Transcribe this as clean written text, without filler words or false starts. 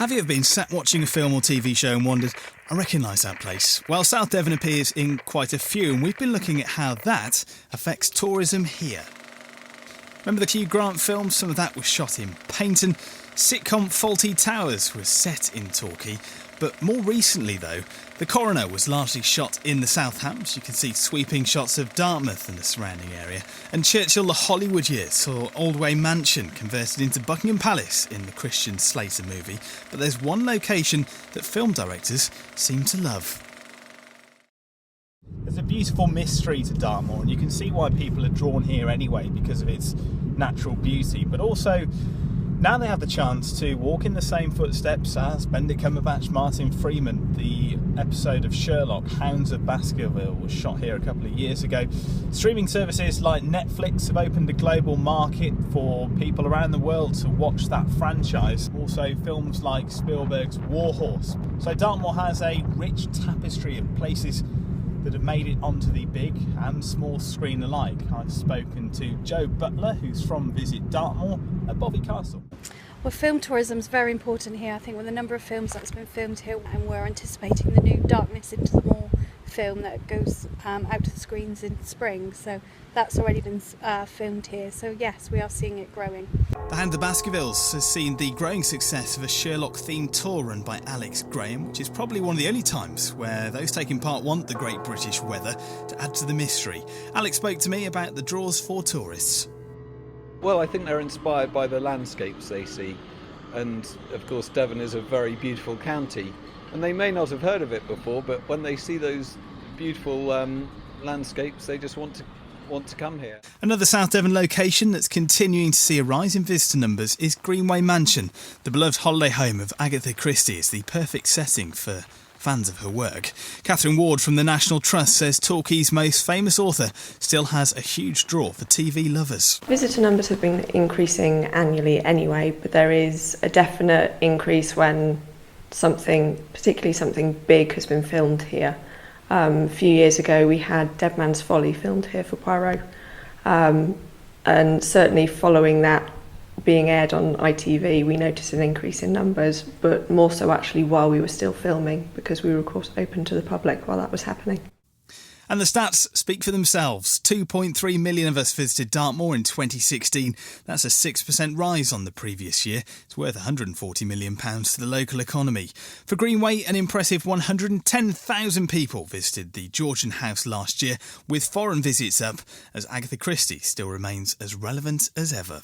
Have you ever been sat watching a film or TV show and wondered, I recognise that place? Well, South Devon appears in quite a few, and we've been looking at how that affects tourism here. Remember the Hugh Grant film? Some of that was shot in Paynton. Sitcom Faulty Towers was set in Torquay. But more recently, though, The Coroner was largely shot in the South Hams. You can see sweeping shots of Dartmouth and the surrounding area. And Churchill the Hollywood Years saw Aldway Mansion converted into Buckingham Palace in the Christian Slater movie. But there's one location that film directors seem to love. There's a beautiful mystery to Dartmoor, and you can see why people are drawn here anyway because of its natural beauty, but also now they have the chance to walk in the same footsteps as Benedict Cumberbatch, Martin Freeman. The episode of Sherlock, Hounds of Baskerville, was shot here a couple of years ago. Streaming services like Netflix have opened a global market for people around the world to watch that franchise. Also films like Spielberg's Warhorse. So Dartmoor has a rich tapestry of places that have made it onto the big and small screen alike. I've spoken to Joe Butler, who's from Visit Dartmoor at Bobby Castle. Well, film tourism is very important here. I think with the number of films that's been filmed here, and we're anticipating the new Darkness into the Moor film that goes out to the screens in spring, so that's already been filmed here, so yes, we are seeing it growing. The Hound of Baskervilles has seen the growing success of a Sherlock-themed tour run by Alex Graham, which is probably one of the only times where those taking part want the great British weather to add to the mystery. Alex spoke to me about the draws for tourists. Well, I think they're inspired by the landscapes they see, and of course Devon is a very beautiful county, and they may not have heard of it before, but when they see those beautiful landscapes, they just want to come here. Another South Devon location that's continuing to see a rise in visitor numbers is Greenway Mansion. The beloved holiday home of Agatha Christie is the perfect setting for fans of her work. Catherine Ward from the National Trust says Torquay's most famous author still has a huge draw for TV lovers. Visitor numbers have been increasing annually anyway, but there is a definite increase when particularly something big has been filmed here. A few years ago we had Dead Man's Folly filmed here for Poirot, and certainly following that being aired on ITV, we noticed an increase in numbers, but more so actually while we were still filming, because we were of course open to the public while that was happening. And the stats speak for themselves. 2.3 million of us visited Dartmoor in 2016. That's a 6% rise on the previous year. It's worth £140 million to the local economy. For Greenway, an impressive 110,000 people visited the Georgian House last year, with foreign visits up, as Agatha Christie still remains as relevant as ever.